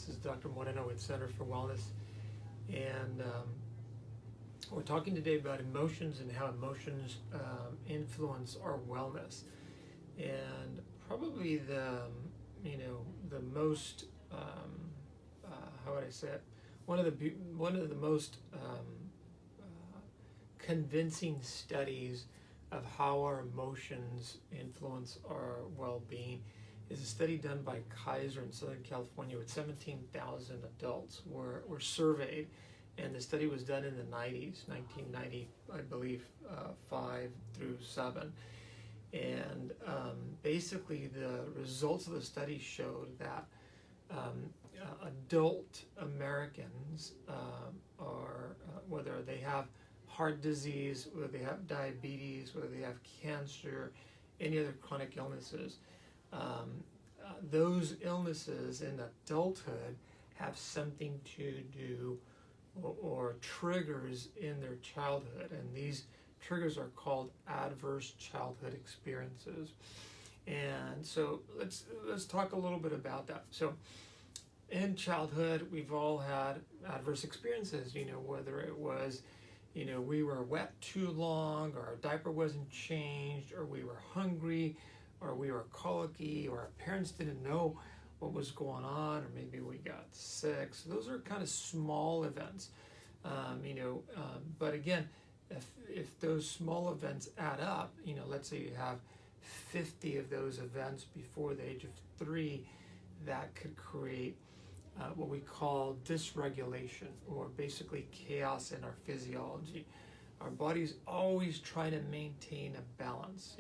This is Dr. Moreno with Center for Wellness, and we're talking today about emotions and how emotions influence our wellness. And probably the most how would I say it? One of the most convincing studies of how our emotions influence our well-being is a study done by Kaiser in Southern California with 17,000 adults were surveyed, and the study was done in the 90s, 1990, I believe, 5 through 7. And basically the results of the study showed that adult Americans are, whether they have heart disease, whether they have diabetes, whether they have cancer, any other chronic illnesses, those illnesses in adulthood have something to do or triggers in their childhood, and these triggers are called adverse childhood experiences. And so let's talk a little bit about that. So in childhood, we've all had adverse experiences, whether it was, we were wet too long, or our diaper wasn't changed, or we were hungry, or we were colicky, or our parents didn't know what was going on, or maybe we got sick. So those are kind of small events, but again, if those small events add up, let's say you have 50 of those events before the age of 3, that could create what we call dysregulation, or basically chaos in our physiology. Our body's always trying to maintain a balance.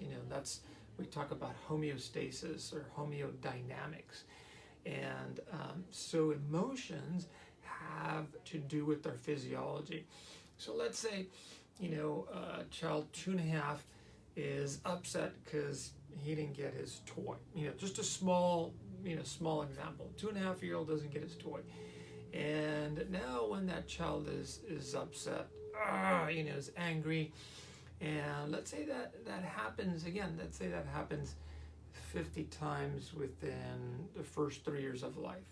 We talk about homeostasis or homeodynamics. And so emotions have to do with our physiology. So let's say, a child 2.5 is upset because he didn't get his toy. Just a small example. 2.5-year-old doesn't get his toy. And now when that child is upset, is angry, and let's say that happens again, let's say that happens 50 times within the first 3 years of life.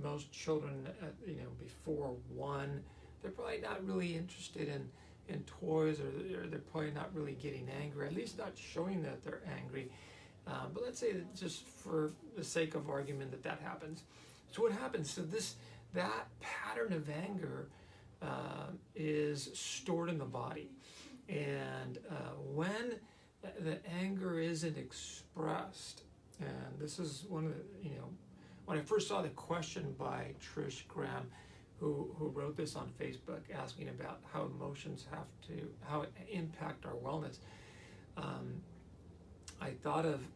Most children, before 1, they're probably not really interested in toys, or they're probably not really getting angry, at least not showing that they're angry. But let's say that, just for the sake of argument, that happens. So what happens? So that pattern of anger is stored in the body, and when the anger isn't expressed, and this is one of the, when I first saw the question by Trish Graham, who wrote this on Facebook, asking about how emotions how it impact our wellness, I thought of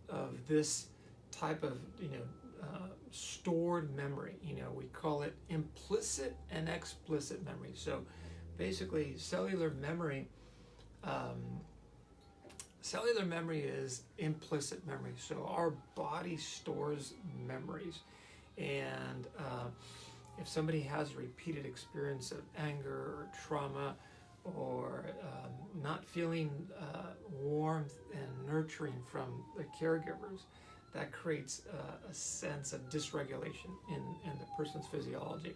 this type of stored memory. We call it implicit and explicit memory. So basically, cellular memory is implicit memory. So our body stores memories, and if somebody has a repeated experience of anger or trauma, or not feeling warmth and nurturing from the caregivers, that creates a sense of dysregulation in the person's physiology.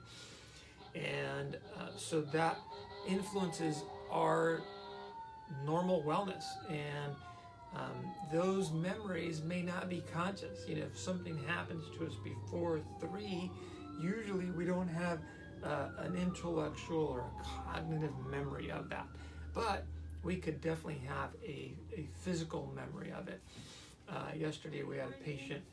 And so that influences our normal wellness. And those memories may not be conscious. If something happens to us before 3, usually we don't have an intellectual or a cognitive memory of that, but we could definitely have a physical memory of it. Yesterday we had a patient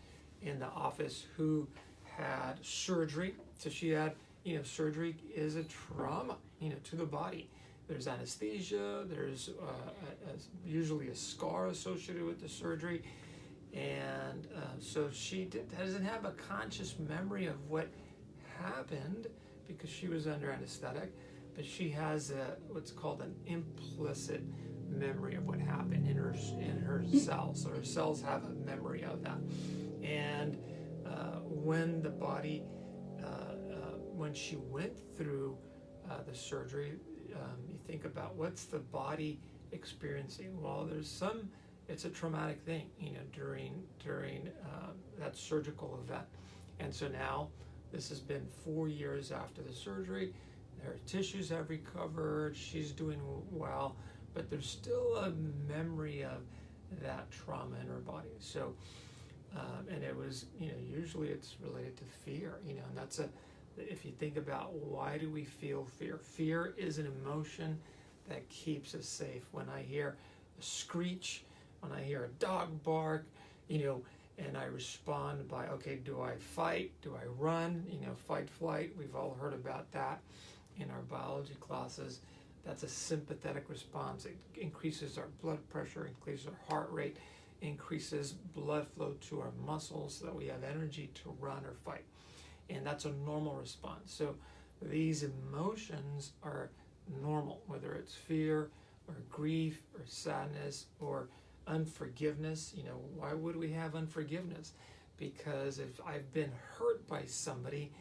in the office who had surgery. So she had, surgery is a trauma, to the body. There's anesthesia, there's usually a scar associated with the surgery, and so she doesn't have a conscious memory of what happened because she was under anesthetic, but she has what's called an implicit memory of what happened in her cells. So her cells have a memory of that. And when the body, when she went through the surgery, you think about what's the body experiencing. Well, it's a traumatic thing, during that surgical event. And so now this has been 4 years after the surgery. Her tissues have recovered. She's doing well, but there's still a memory of that trauma in her body. So, and it was, usually it's related to fear, and that's if you think about why do we feel fear? Fear is an emotion that keeps us safe. When I hear a screech, when I hear a dog bark, and I respond by, okay, do I fight? Do I run? Fight, flight. We've all heard about that in our biology classes. That's a sympathetic response. It increases our blood pressure, increases our heart rate, increases blood flow to our muscles so that we have energy to run or fight. And that's a normal response. So these emotions are normal, whether it's fear or grief or sadness or unforgiveness. Why would we have unforgiveness? Because if I've been hurt by somebody,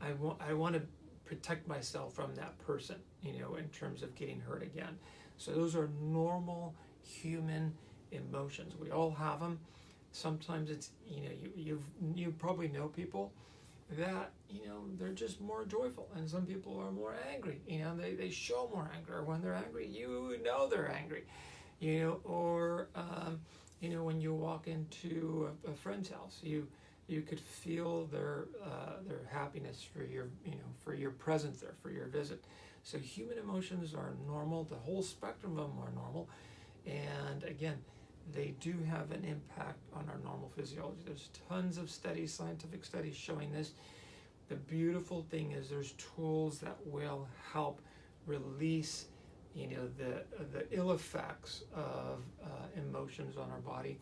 I want to protect myself from that person, in terms of getting hurt again. So those are normal human emotions. We all have them. Sometimes it's, you probably know people that, they're just more joyful, and some people are more angry. They show more anger. When they're angry, they're angry. Or when you walk into a friend's house, you could feel their happiness for your presence there, for your visit. So human emotions are normal. The whole spectrum of them are normal, and again, they do have an impact on our normal physiology. There's tons of studies, scientific studies showing this. The beautiful thing is there's tools that will help release the ill effects of emotions on our body.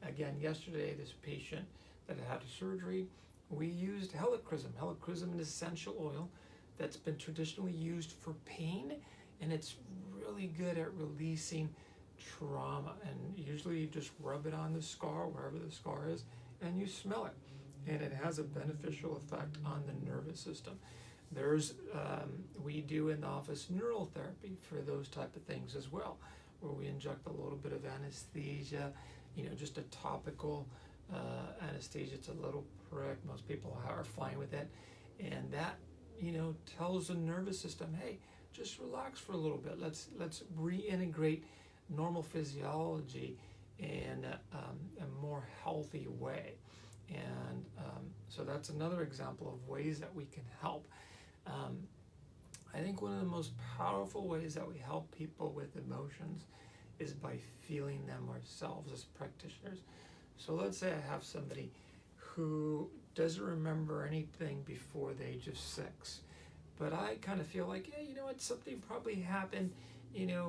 Again, yesterday, this patient that had a surgery, we used helichrysum. Helichrysum is an essential oil that's been traditionally used for pain, and it's really good at releasing trauma. And usually you just rub it on the scar, wherever the scar is, and you smell it. And it has a beneficial effect on the nervous system. There's, we do in the office neural therapy for those type of things as well, where we inject a little bit of anesthesia, just a topical anesthesia. It's a little prick. Most people are fine with it. And that, tells the nervous system, hey, just relax for a little bit. Let's reintegrate normal physiology in a more healthy way. And so that's another example of ways that we can help. I think one of the most powerful ways that we help people with emotions is by feeling them ourselves as practitioners. So let's say I have somebody who doesn't remember anything before the age of 6, but I kind of feel like, something probably happened,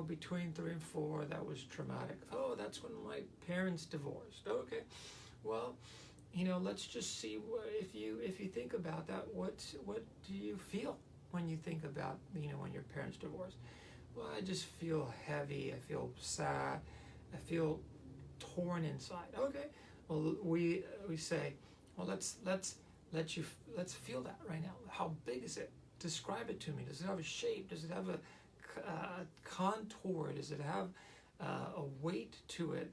between 3 and 4 that was traumatic. Oh, that's when my parents divorced. Okay, well, let's just see if you think about that. What do you feel when you think about when your parents divorced? Well, I just feel heavy. I feel sad. I feel torn inside. Okay. Well, we say, well, let's feel that right now. How big is it? Describe it to me. Does it have a shape? Does it have a contour? Does it have a weight to it?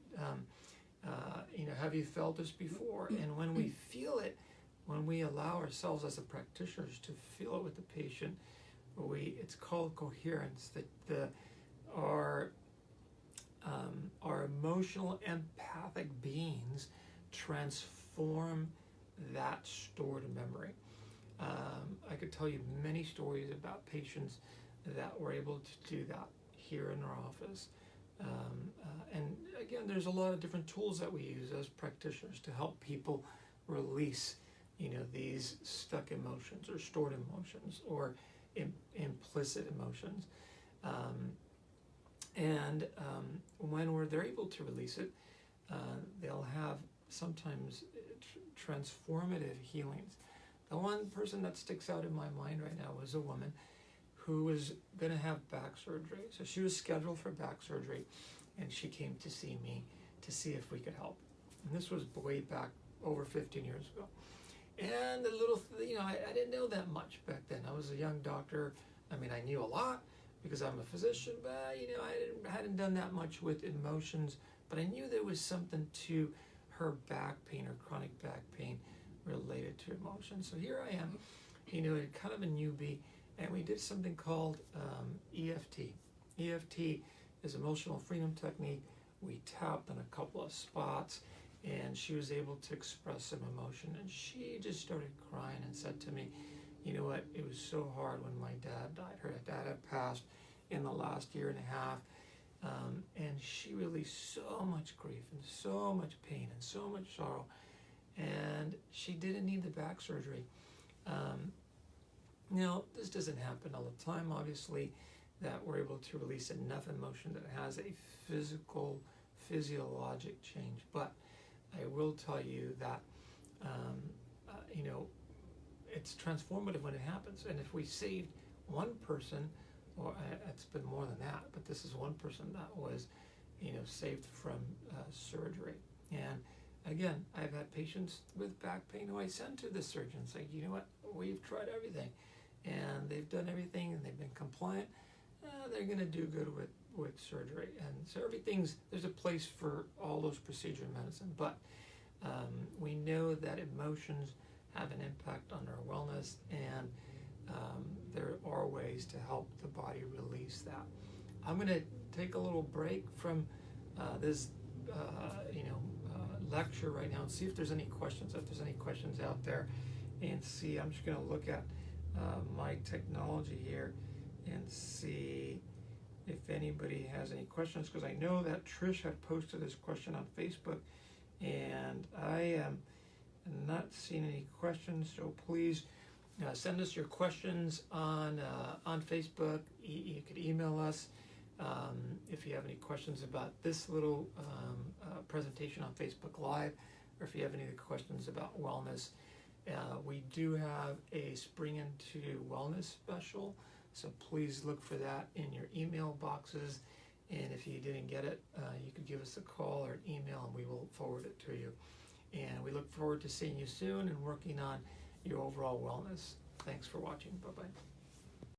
Have you felt this before? And when we feel it, when we allow ourselves as the practitioners to feel it with the patient, it's called coherence. That our emotional, empathic beings transform that stored memory. I could tell you many stories about patients that were able to do that here in our office. And again, there's a lot of different tools that we use as practitioners to help people release, these stuck emotions or stored emotions or implicit emotions. When they're able to release it, they'll have sometimes transformative healings. The one person that sticks out in my mind right now was a woman who was going to have back surgery. So she was scheduled for back surgery, and she came to see me to see if we could help. And this was way back over 15 years ago. And the little, I didn't know that much back then. I was a young doctor. I knew a lot because I'm a physician, but, I hadn't done that much with emotions. But I knew there was something to her back pain, her chronic back pain, related to emotion. So here I am, kind of a newbie, and we did something called EFT. EFT is emotional freedom technique. We tapped on a couple of spots, and she was able to express some emotion, and she just started crying and said to me, you know what, it was so hard when my dad died. Her dad had passed in the last year and a half, and she released so much grief and so much pain and so much sorrow, and she didn't need the back surgery. Now, this doesn't happen all the time, obviously, that we're able to release enough emotion that has a physiologic change. But I will tell you that, it's transformative when it happens. And if we saved one person, or it's been more than that, but this is one person that was, saved from surgery. And again, I've had patients with back pain who I send to the surgeon saying, you know what, we've tried everything, and they've done everything, and they've been compliant. They're going to do good with surgery. And so there's a place for all those procedure medicine, but we know that emotions have an impact on our wellness, and there are ways to help the body release that. I'm going to take a little break from this lecture right now and see if there's any questions. If there's any questions out there, and see, I'm just going to look at my technology here and see if anybody has any questions, because I know that Trish had posted this question on Facebook, and I am not seeing any questions. So please send us your questions on Facebook. You could email us if you have any questions about this little presentation on Facebook Live, or if you have any questions about wellness. We do have a Spring into Wellness special, so please look for that in your email boxes. And if you didn't get it, you could give us a call or an email, and we will forward it to you. And we look forward to seeing you soon and working on your overall wellness. Thanks for watching. Bye-bye.